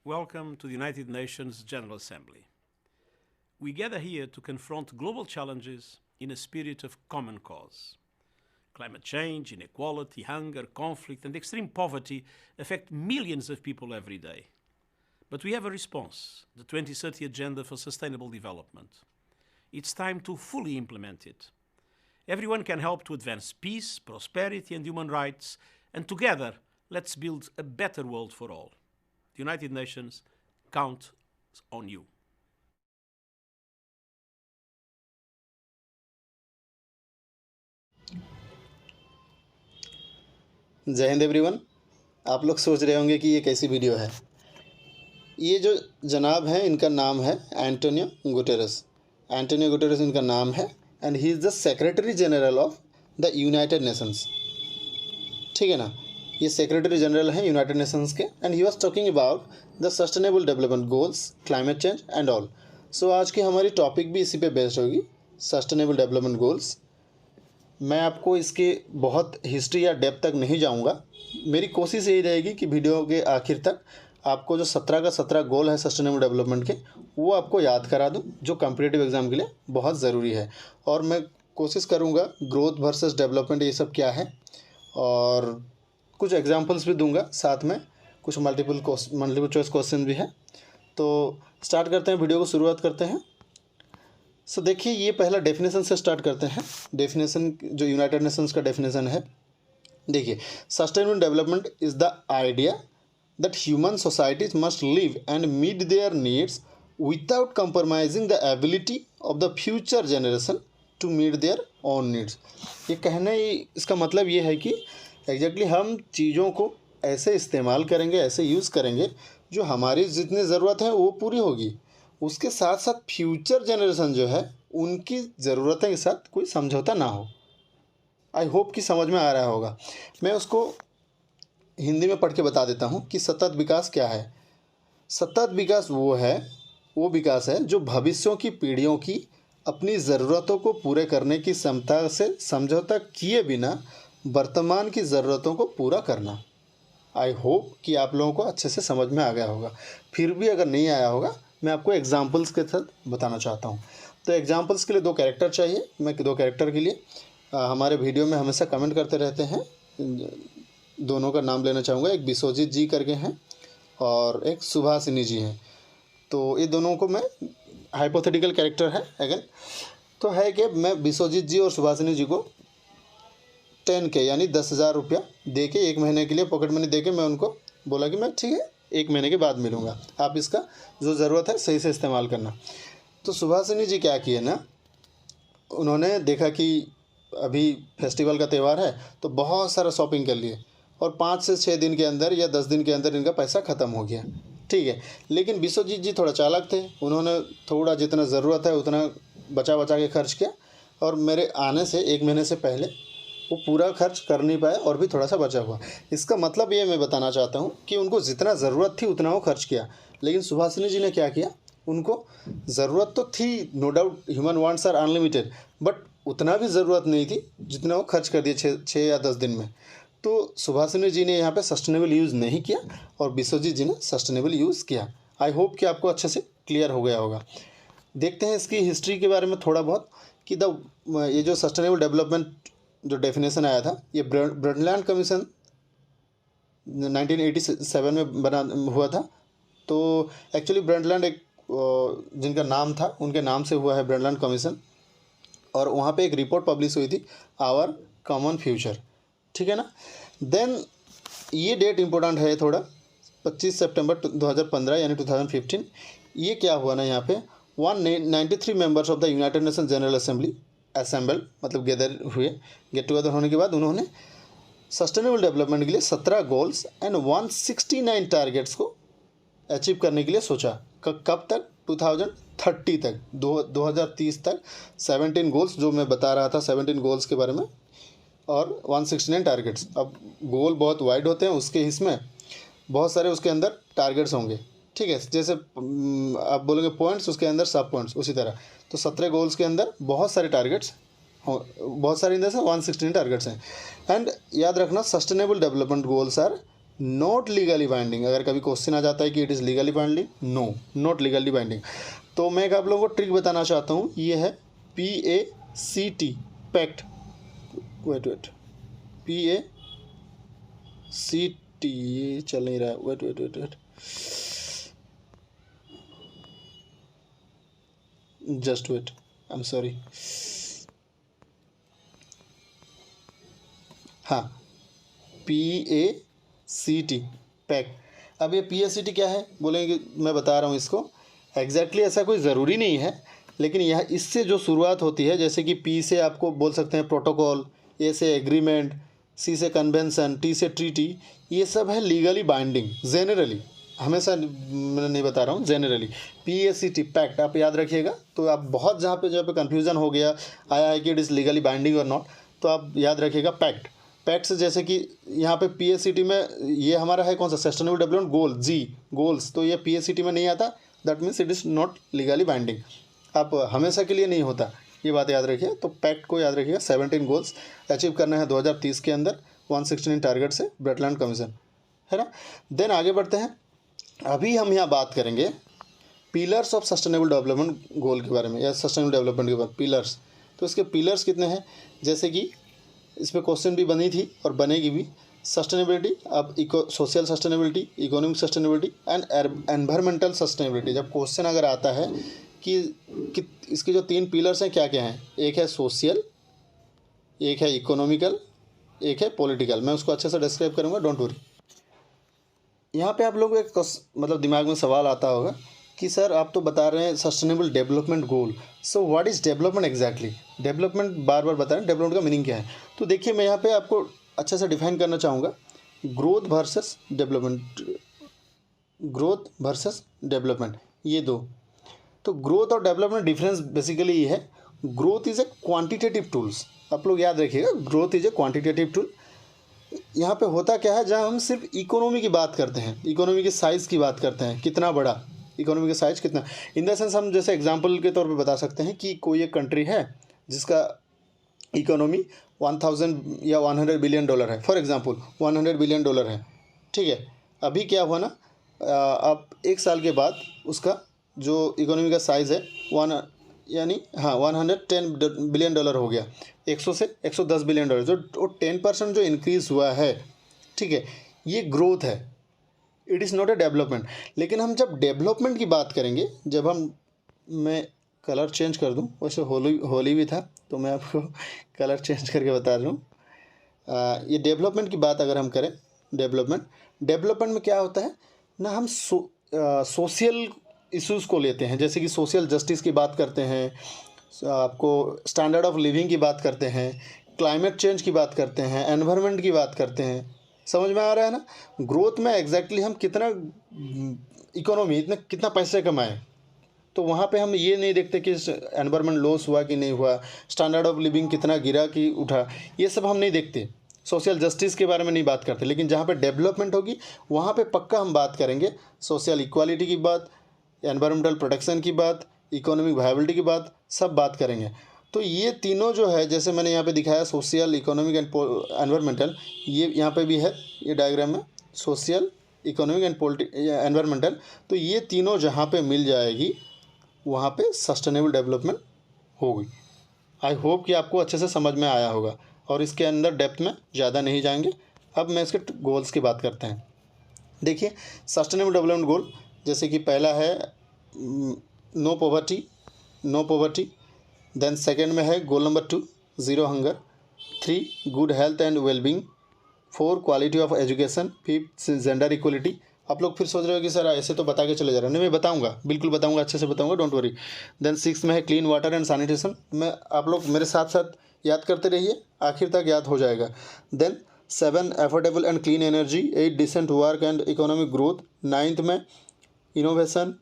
Welcome to the United Nations General Assembly. We gather here to confront global challenges in a spirit of common cause. Climate change, inequality, hunger, conflict, and extreme poverty affect millions of people every day. But we have a response, the 2030 Agenda for Sustainable Development. It's time to fully implement it. Everyone can help to advance peace, prosperity, and human rights, and together, let's build a better world for all. The United Nations counts on you. जय Hind everyone. आप लोग सोच रहे होंगे कि ये कैसी video है। ये जो जनाब हैं इनका नाम है एंटोनियो गुटेरेस। एंटोनियो गुटेरेस इनका नाम है and he is the secretary general of the United Nations. ठीक है ना, ये सेक्रेटरी जनरल हैं यूनाइटेड नेशंस के and he was talking about the sustainable development goals, climate change and all. So आज की हमारी टॉपिक भी इसी पे बेस्ड होगी, सस्टेनेबल डेवलपमेंट गोल्स। मैं आपको इसके बहुत हिस्ट्री या डेप्थ तक नहीं जाऊंगा। मेरी कोशिश यही रहेगी कि वीडियो के आखिर तक आपको जो 17 का 17 गोल है सस्टेनेबल डेवलपमेंट के, वो आपको याद करा दूं, जो कॉम्पिटिटिव एग्ज़ाम के लिए बहुत ज़रूरी है। और मैं कोशिश करूंगा ग्रोथ वर्सेस डेवलपमेंट ये सब क्या है, और कुछ एग्जांपल्स भी दूंगा, साथ में कुछ मल्टीपल चॉइस क्वेश्चन भी है। तो स्टार्ट करते हैं, वीडियो को शुरुआत करते हैं। सो देखिए, ये पहला डेफिनेशन से स्टार्ट करते हैं। डेफिनेशन जो यूनाइटेड नेशंस का डेफिनेशन है, देखिए, sustainable development is the idea that human societies must live and meet their needs without compromising the ability of the future generation to meet their own needs. ये कहना ही इसका मतलब ये है कि एग्जैक्टली हम चीज़ों को ऐसे इस्तेमाल करेंगे, ऐसे यूज़ करेंगे जो हमारी जितनी ज़रूरत है वो पूरी होगी, उसके साथ साथ फ्यूचर जनरेशन जो है उनकी ज़रूरतें के साथ कोई समझौता ना हो। आई होप कि समझ में आ रहा होगा। मैं उसको हिंदी में पढ़ के बता देता हूँ कि सतत विकास क्या है। सतत विकास वो विकास है जो भविष्यों की पीढ़ियों की अपनी ज़रूरतों को पूरे करने की क्षमता से समझौता किए बिना वर्तमान की ज़रूरतों को पूरा करना। आई होप कि आप लोगों को अच्छे से समझ में आ गया होगा। फिर भी अगर नहीं आया होगा, मैं आपको एग्जाम्पल्स के साथ बताना चाहता हूँ। तो एग्जाम्पल्स के लिए 2 कैरेक्टर चाहिए। मैं 2 कैरेक्टर के लिए हमारे वीडियो में हमेशा कमेंट करते रहते हैं, दोनों का नाम लेना चाहूँगा। एक बिस्वजीत जी करके हैं और एक सुभाषिनी जी हैं। तो ये दोनों को मैं हाइपोथेटिकल कैरेक्टर है अगेन, तो है कि मैं बिस्वजीत जी और सुभाषिनी जी को 10K यानी 10,000 रुपया दे के 1 महीने के लिए पॉकेट मनी दे के मैं उनको बोला कि मैं ठीक है 1 महीने के बाद मिलूँगा, आप इसका जो ज़रूरत है सही से इस्तेमाल करना। तो सुभाषिनी जी क्या किए ना, उन्होंने देखा कि अभी फेस्टिवल का त्यौहार है तो बहुत सारा शॉपिंग कर लिए और 5 से 6 दिन के अंदर या 10 दिन के अंदर इनका पैसा ख़त्म हो गया। ठीक है, लेकिन बिस्वजीत जी थोड़ा चालाक थे, उन्होंने थोड़ा जितना ज़रूरत है उतना बचा बचा के खर्च किया और मेरे आने से 1 महीने से पहले वो पूरा खर्च कर नहीं पाए और भी थोड़ा सा बचा हुआ। इसका मतलब ये मैं बताना चाहता हूँ कि उनको जितना ज़रूरत थी उतना वो खर्च किया। लेकिन सुभाषिनी जी ने क्या किया, उनको ज़रूरत तो थी, no doubt human wants are unlimited, but उतना भी ज़रूरत नहीं थी जितना वो खर्च कर दिए 6 या 10 दिन में। तो सुभाषिनी जी ने यहाँ पे सस्टेनेबल यूज़ नहीं किया और बिस्वजीत जी ने सस्टेनेबल यूज़ किया। आई होप कि आपको अच्छे से क्लियर हो गया होगा। देखते हैं इसकी हिस्ट्री के बारे में थोड़ा बहुत कि ये जो सस्टेनेबल डेवलपमेंट जो डेफिनेशन आया था, ये ब्रंडलैंड कमीशन 1987 में बना हुआ था। तो एक्चुअली ब्रंडलैंड एक जिनका नाम था उनके नाम से हुआ है ब्रंडलैंड कमीशन, और वहाँ पे एक रिपोर्ट पब्लिश हुई थी, आवर कॉमन फ्यूचर। ठीक है ना। देन ये डेट इम्पोर्टेंट है थोड़ा, 25 सितंबर 2015 यानी 2015। ये क्या हुआ ना, यहाँ पे 193 members of the United nation general assembly assemble, मतलब गेट टुगेदर होने के बाद उन्होंने सस्टेनेबल डेवलपमेंट के लिए 17 गोल्स एंड 169 टारगेट्स को अचीव करने के लिए सोचा। कब तक? 2030 तक, 2030 तक 17 गोल्स जो मैं बता रहा था, 17 गोल्स के बारे में, और 169 टारगेट्स। अब गोल बहुत वाइड होते हैं, उसके इसमें बहुत सारे उसके अंदर टारगेट्स होंगे। ठीक है, जैसे आप बोलेंगे पॉइंट्स, उसके अंदर सब पॉइंट्स, उसी तरह। तो 17 गोल्स के अंदर बहुत सारे टारगेट्स, बहुत सारे अंदर से 116 टारगेट्स हैं। एंड याद रखना, sustainable development goals are not legally binding, अगर कभी क्वेश्चन आ जाता है कि it is legally binding, no, not legally binding. तो मैं एक आप लोगों को ट्रिक बताना चाहता हूँ, ये है PACT, पैक्ट, वेट PACT, ये चल नहीं रहा है, wait just wait, I am sorry. हाँ, PACT, पैक्ट। अब ये PACT क्या है बोलेंगे, मैं बता रहा हूँ इसको। एग्जैक्टली ऐसा कोई ज़रूरी नहीं है, लेकिन यह इससे जो शुरुआत होती है, जैसे कि P से आपको बोल सकते हैं प्रोटोकॉल, A से एग्रीमेंट, C से कन्वेंशन, T से ट्रीटी, ये सब है लीगली बाइंडिंग जेनरली, हमेशा मैं नहीं बता रहा हूँ, जेनरली। PACT, पैक्ट, आप याद रखिएगा। तो आप बहुत जहाँ पे कन्फ्यूज़न हो गया आया है कि इट इज़ लीगली बाइंडिंग और नॉट, तो आप याद रखिएगा पैक्ट। पैक्ट से जैसे कि यहाँ पे PACT में ये हमारा है कौन सा, सस्टेनेबल डेवलपमेंट गोल, G, गोल्स, तो ये PACT में नहीं आता, that means it is not legally binding. आप हमेशा के लिए नहीं होता, ये बात याद रखिए। तो पैक्ट को याद रखिएगा। 17 गोल्स अचीव करना है 2030 के अंदर, 116 टारगेट से ब्रेटलैंड कमीशन, है ना। देन आगे बढ़ते हैं। अभी हम यहाँ बात करेंगे पिलर्स ऑफ सस्टेनेबल डेवलपमेंट गोल के बारे में, या सस्टेनेबल डेवलपमेंट के बारे में, पिलर्स। तो इसके पिलर्स कितने हैं, जैसे कि इस पर क्वेश्चन भी बनी थी और बनेगी भी। सस्टेनेबिलिटी, अब social sustainability, economic sustainability and environmental sustainability. जब क्वेश्चन अगर आता है कि इसके जो 3 पिलर्स हैं क्या क्या हैं, एक है सोशल, एक है इकोनॉमिकल, एक है पॉलिटिकल। मैं उसको अच्छे से डिस्क्राइब करूँगा, डोंट वरी। यहाँ पे आप लोगों को एक मतलब दिमाग में सवाल आता होगा कि सर आप तो बता रहे हैं sustainable development goal, so what is development exactly. Development बार बार बता रहे हैं, डेवलपमेंट का मीनिंग क्या है। तो देखिए मैं यहाँ पे आपको अच्छे से डिफाइन करना चाहूँगा, growth versus development, growth versus development, ये दो। तो ग्रोथ और डेवलपमेंट डिफरेंस बेसिकली ये है, growth is a quantitative tools, आप लोग याद रखिएगा, growth is a quantitative tool. यहाँ पे होता क्या है, जहाँ हम सिर्फ इकोनॉमी की बात करते हैं, इकोनॉमी के साइज़ की बात करते हैं, कितना बड़ा इकोनॉमी का साइज कितना, इन द सेंस हम जैसे एग्जांपल के तौर पे बता सकते हैं कि कोई एक कंट्री है जिसका इकोनॉमी 1000 या 100 बिलियन डॉलर है, फॉर एग्जांपल 100 बिलियन डॉलर है, ठीक है। अभी क्या हुआ ना, अब 1 साल के बाद उसका जो इकोनॉमी का साइज़ है 110 बिलियन डॉलर हो गया, 100 से 110 बिलियन डॉलर, जो 10% जो इंक्रीज़ हुआ है, ठीक है, ये ग्रोथ है, it is not a development. लेकिन हम जब डेवलपमेंट की बात करेंगे, जब मैं कलर चेंज कर दूं, वैसे होली भी था तो मैं आपको कलर चेंज करके बता रहा हूँ। ये डेवलपमेंट की बात अगर हम करें, डेवलपमेंट में क्या होता है ना, हम सोशल इश्यूज़ को लेते हैं, जैसे कि सोशल जस्टिस की बात करते हैं, आपको स्टैंडर्ड ऑफ लिविंग की बात करते हैं, क्लाइमेट चेंज की बात करते हैं, एनवायरनमेंट की बात करते हैं। समझ में आ रहा है ना। ग्रोथ में एग्जैक्टली हम कितना इकोनॉमी, इतना कितना पैसे कमाएं, तो वहाँ पे हम ये नहीं देखते कि एनवायरनमेंट लॉस हुआ कि नहीं हुआ, स्टैंडर्ड ऑफ लिविंग कितना गिरा कि उठा, ये सब हम नहीं देखते, सोशल जस्टिस के बारे में नहीं बात करते। लेकिन जहाँ पे डेवलपमेंट होगी वहाँ पे पक्का हम बात करेंगे, सोशल इक्वालिटी की बात, एनवायरमेंटल प्रोटेक्शन की बात, इकोनॉमिक वायबिलिटी की बात, सब बात करेंगे। तो ये तीनों जो है, जैसे मैंने यहाँ पे दिखाया सोशल, इकोनॉमिक एंड एनवायरमेंटल, ये यहाँ पे भी है, ये डायग्राम में सोशल, इकोनॉमिक एंड एनवायरमेंटल, तो ये तीनों जहाँ पे मिल जाएगी वहाँ पे सस्टेनेबल डेवलपमेंट होगी। आई होप कि आपको अच्छे से समझ में आया होगा, और इसके अंदर डेप्थ में ज़्यादा नहीं जाएंगे। अब मैं इसके गोल्स की बात करते हैं। देखिए सस्टेनेबल डेवलपमेंट गोल, जैसे कि पहला है नो पॉवर्टी, देन सेकेंड में है goal number 2 zero hunger, 3 good health and wellbeing, 4 quality of education, 5 gender equality. आप लोग फिर सोच रहे हो कि सर ऐसे तो बता के चले जा रहे हैं, नहीं मैं बताऊंगा, बिल्कुल बताऊंगा, अच्छे से बताऊंगा, डोंट वरी। देन 6 में है क्लीन वाटर एंड सैनिटेशन, मैं आप लोग मेरे साथ साथ याद करते रहिए, आखिर तक याद हो जाएगा। Then 7 affordable and clean energy, 8 decent work and economic growth, 9th में इनोवेशन,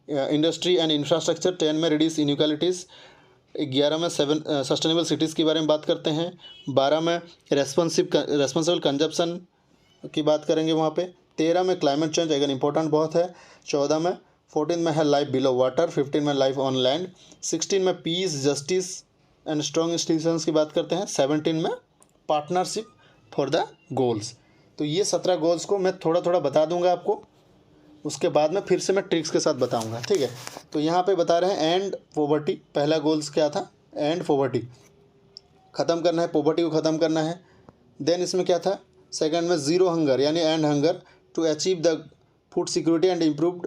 इंडस्ट्री एंड इंफ्रास्ट्रक्चर, 10 में रिड्यूस इनइक्वालिटीज़, 11 में सस्टेनेबल सिटीज़ के बारे में बात करते हैं, 12 में रेस्पॉन्सिबल कंजप्शन की बात करेंगे वहाँ पे, 13 में क्लाइमेट चेंज, अगर इंपॉर्टेंट बहुत है, 14 में है लाइफ बिलो वाटर, 15 में लाइफ ऑन लैंड, 16 में peace, justice and strong institutions की बात करते हैं, 17 में पार्टनरशिप फॉर द गोल्स। तो ये 17 गोल्स को मैं थोड़ा थोड़ा बता दूंगा आपको, उसके बाद में फिर से मैं ट्रिक्स के साथ बताऊंगा, ठीक है। तो यहाँ पे बता रहे हैं एंड पॉवर्टी, पहला गोल्स क्या था, एंड पॉवर्टी, ख़त्म करना है, पॉवर्टी को ख़त्म करना है। देन इसमें क्या था, सेकंड में ज़ीरो हंगर यानी end hunger to achieve the food security and improved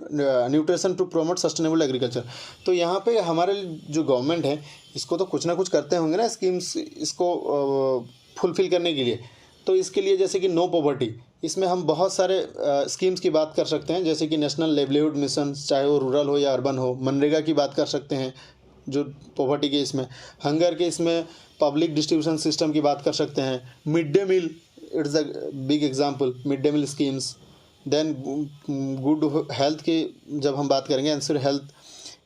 nutrition to promote sustainable agriculture. तो यहाँ पे हमारे जो गवर्नमेंट है इसको तो कुछ ना कुछ करते होंगे ना स्कीम्स इसको फुलफ़िल करने के लिए। तो इसके लिए जैसे कि नो पॉवर्टी, इसमें हम बहुत सारे स्कीम्स की बात कर सकते हैं, जैसे कि नेशनल लाइवलीहुड मिशन, चाहे वो रूरल हो या अर्बन हो, मनरेगा की बात कर सकते हैं जो पॉवर्टी के इसमें, हंगर के इसमें पब्लिक डिस्ट्रीब्यूशन सिस्टम की बात कर सकते हैं, mid day meal it's a big example, mid day meal schemes. Then good health की जब हम बात करेंगे, एंश्योर हेल्थ,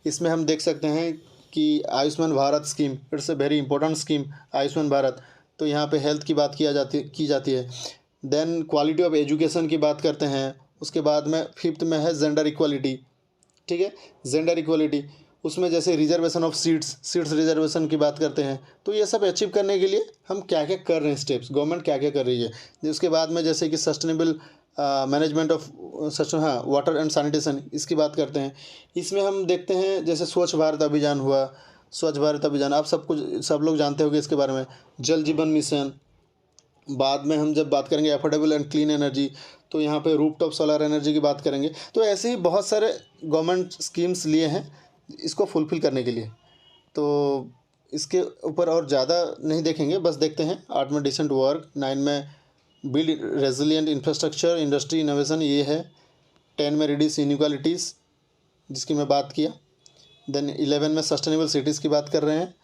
इसमें हम देख सकते हैं कि Ayushman Bharat scheme, it's a very important scheme Ayushman Bharat. तो यहाँ पे हेल्थ की बात की जाती है। देन क्वालिटी ऑफ एजुकेशन की बात करते हैं। उसके बाद में फिफ्थ में है जेंडर इक्वालिटी, ठीक है, जेंडर इक्वालिटी, उसमें जैसे रिजर्वेशन ऑफ सीट्स रिजर्वेशन की बात करते हैं। तो ये सब अचीव करने के लिए हम क्या क्या कर रहे हैं, स्टेप्स गवर्नमेंट क्या क्या कर रही है। उसके बाद में जैसे कि sustainable management of water and sanitation, इसकी बात करते हैं। इसमें हम देखते हैं जैसे स्वच्छ भारत अभियान हुआ, स्वच्छ भारत अभियान आप सब लोग जानते होंगे इसके बारे में, जल जीवन मिशन। बाद में हम जब बात करेंगे अफोर्डेबल एंड क्लीन एनर्जी, तो यहाँ पे रूफटॉप सोलर एनर्जी की बात करेंगे। तो ऐसे ही बहुत सारे गवर्नमेंट स्कीम्स लिए हैं इसको फुलफ़िल करने के लिए। तो इसके ऊपर और ज़्यादा नहीं देखेंगे, बस देखते हैं 8 में डिसेंट वर्क, 9 में build resilient infrastructure industry innovation, ये है। 10 में रिड्यूस इनइक्वालिटीज़ जिसकी मैं बात किया। देन 11 में सस्टेनेबल सिटीज़ की बात कर रहे हैं।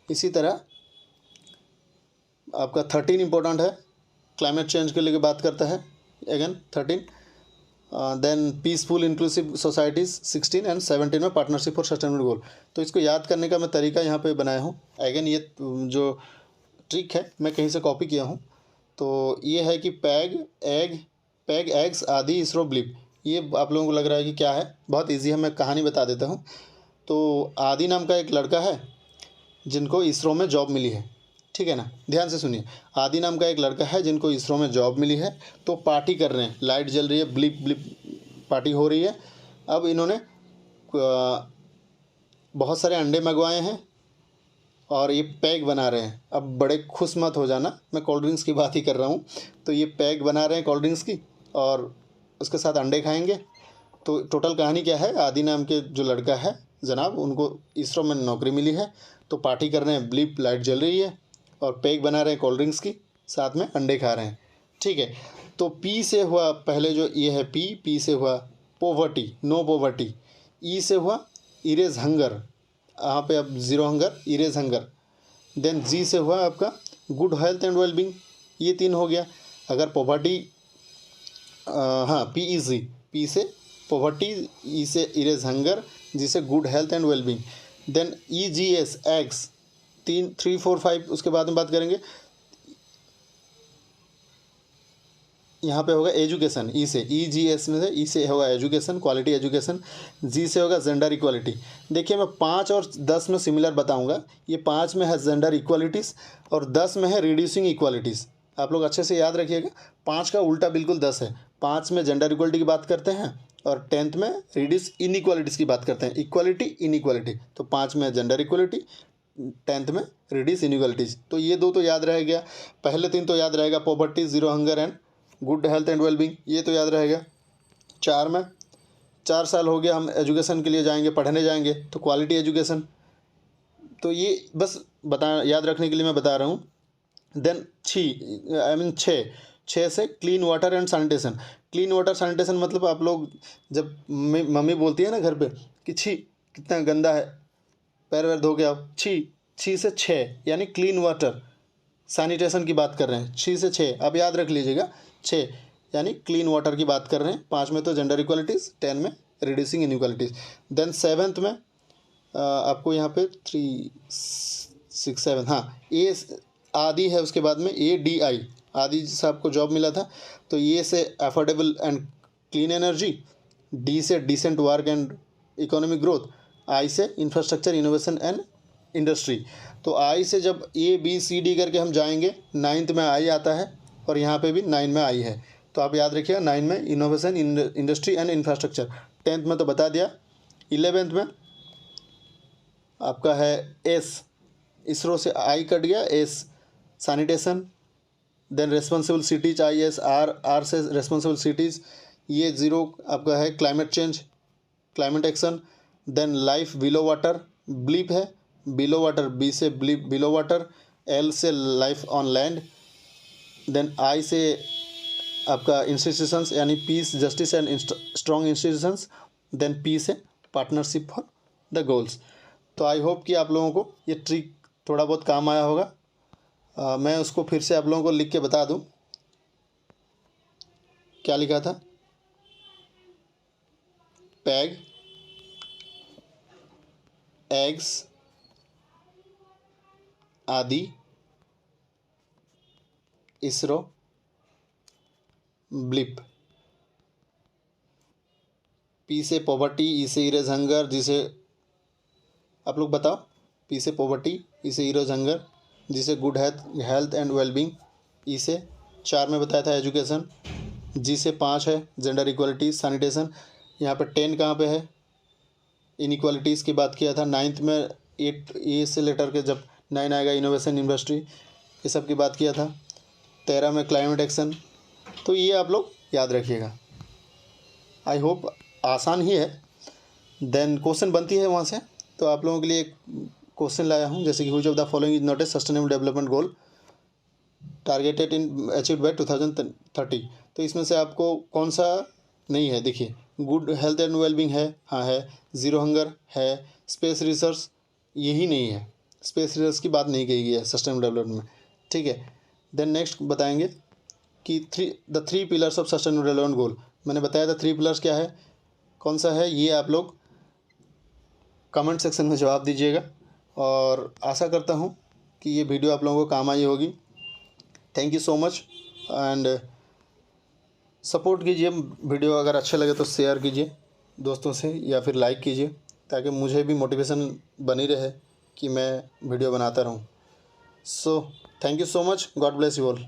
इसी तरह आपका 13 इंपॉर्टेंट है, क्लाइमेट चेंज के लिए बात करता है again 13। Then peaceful inclusive societies 16 and 17 में पार्टनरशिप फॉर सस्टेनेबल गोल। तो इसको याद करने का मैं तरीका यहाँ पे बनाया हूँ। अगेन ये जो ट्रिक है मैं कहीं से कॉपी किया हूँ। तो ये है कि पैग एग्स आदि इसरो ब्लिप, ये आप लोगों को लग रहा है कि क्या है, बहुत ईजी है, मैं कहानी बता देता हूँ। तो आदि नाम का एक लड़का है जिनको इसरो में जॉब मिली है, ठीक है ना, ध्यान से सुनिए। आदि नाम का एक लड़का है जिनको इसरो में जॉब मिली है, तो पार्टी कर रहे हैं, लाइट जल रही है, ब्लिप ब्लिप पार्टी हो रही है। अब इन्होंने बहुत सारे अंडे मंगवाए हैं और ये पैक बना रहे हैं। अब बड़े खुश मत हो जाना, मैं कोल्ड ड्रिंक्स की बात ही कर रहा हूँ। तो ये पैक बना रहे हैं कोल्ड ड्रिंक्स की और उसके साथ अंडे खाएंगे। तो टोटल कहानी क्या है, आदि नाम के जो लड़का है जनाब, उनको इसरो में नौकरी मिली है, तो पार्टी कर रहे हैं, ब्लिप लाइट जल रही है और पैक बना रहे हैं कोल्ड ड्रिंक्स की, साथ में अंडे खा रहे हैं, ठीक है। तो पी से हुआ पहले जो ये है पी से हुआ पॉवर्टी, नो पॉवर्टी। ई से हुआ इरेज हंगर, यहाँ पे अब zero hunger, erase hunger. Then G से हुआ आपका गुड हेल्थ एंड वेलबींग, ये 3 हो गया। अगर पॉवर्टी, हाँ PEC, पी से पॉवर्टी, ई से इरेज हंगर, जी से good health and wellbeing. Then EGS एग्स 3, 4, 5 उसके बाद में बात करेंगे। यहाँ पे होगा एजुकेशन, ई से, EGS में से ई से होगा एजुकेशन, क्वालिटी एजुकेशन। जी से होगा जेंडर इक्वालिटी। देखिए मैं 5 और 10 में सिमिलर बताऊंगा। ये 5 में है जेंडर इक्वालिटीज़ और 10 में है रिड्यूसिंग इक्वालिटीज़। आप लोग अच्छे से याद रखिएगा, 5 का उल्टा बिल्कुल 10 है। 5 में जेंडर इक्वालिटी की बात करते हैं और 10th में रिड्यूस इनइक्वालिटीज़ की बात करते हैं, इक्वालिटी इनइक्वालिटी। तो 5 में जेंडर इक्वालिटी, 10th में रिड्यूस इनइक्वालिटीज़। तो ये 2 तो याद रह गया। पहले 3 तो याद रहेगा, poverty, zero hunger and good health and wellbeing, ये तो याद रहेगा। 4 में 4 साल हो गया हम एजुकेशन के लिए जाएंगे, पढ़ने जाएंगे, तो क्वालिटी एजुकेशन। तो ये बस याद रखने के लिए मैं बता रहा हूँ। देन 6 से clean water and sanitation. Clean water sanitation मतलब आप लोग जब मम्मी बोलती है ना घर पे कि छी कितना गंदा है, पैर वैर धो के आओ, छी से 6 यानी क्लीन वाटर सैनिटेशन की बात कर रहे हैं। 6 से 6 आप याद रख लीजिएगा, 6 यानी क्लीन वाटर की बात कर रहे हैं। 5 में तो जेंडर इक्वालिटीज़, 10 में रिड्यूसिंग इनइक्वालिटीज़। देन 7th में आपको यहाँ पे 3, 6, 7, हाँ ए आदि है, उसके बाद में ADI, आदि से आपको जॉब मिला था। तो ये से affordable and clean energy, D से decent work and economic growth, I से इंफ्रास्ट्रक्चर इनोवेशन एंड इंडस्ट्री। तो आई से जब ABCD करके हम जाएंगे, 9th में आई आता है और यहाँ पे भी 9 में आई है। तो आप याद रखिएगा 9 में innovation, industry and infrastructure. 10th में तो बता दिया। 11th में आपका है एस, इसरो से आई कट गया, S sanitation. Then responsible cities IS, R से रेस्पॉन्सिबल सिटीज़, ये 0 आपका है climate change, climate action. Then life below water, bleep है बिलो वाटर, बी से ब्लीप बिलो वाटर, एल से life on land. Then I से आपका इंस्टीट्यूशंस यानी peace, justice and strong institutions. Then P से पार्टनरशिप फॉर द गोल्स। तो I hope कि आप लोगों को ये ट्रिक थोड़ा बहुत काम आया होगा। मैं उसको फिर से आप लोगों को लिख के बता दूं। क्या लिखा था? पैग, एग्स आदि, इसरो, ब्लिप। पी से पॉवर्टी, ई से इरेज हंगर, जिसे आप लोग बताओ। पी से पॉवर्टी, ई से इरेज हंगर, जिसे गुड हेल्थ एंड वेलबींग। ई से 4 में बताया था एजुकेशन। जी से 5 है जेंडर इक्वलिटी, सैनिटेशन। यहाँ पे 10 कहाँ पे है? इनइक्वालिटीज़ की बात किया था। 9th में 8 ए से लेटर के जब 9 आएगा इनोवेशन, इंडस्ट्री, ये सब की बात किया था। 13 में क्लाइमेट एक्शन। तो ये आप लोग याद रखिएगा। आई होप आसान ही है। देन क्वेश्चन बनती है वहाँ से, तो आप लोगों के लिए एक क्वेश्चन लाया हूँ, जैसे कि which of the following is not a sustainable development goal targeted in achieved by 2030। तो इसमें से आपको कौन सा नहीं है? देखिए, गुड हेल्थ एंड वेलबींग है, हाँ है। ज़ीरो हंगर है। स्पेस रिसर्च यही नहीं है, स्पेस रिसर्च की बात नहीं कही गई है सस्टेनेबल डेवलपमेंट में, ठीक है। देन नेक्स्ट बताएंगे कि the 3 pillars of sustainable development गोल। मैंने बताया था 3 पिलर्स क्या है, कौन सा है, ये आप लोग कमेंट सेक्शन में जवाब दीजिएगा। और आशा करता हूँ कि ये वीडियो आप लोगों को काम आई होगी। Thank you so much and support कीजिए। वीडियो अगर अच्छे लगे तो शेयर कीजिए दोस्तों से, या फिर लाइक कीजिए, ताकि मुझे भी मोटिवेशन बनी रहे कि मैं वीडियो बनाता रहूँ। So thank you so much. God bless you all.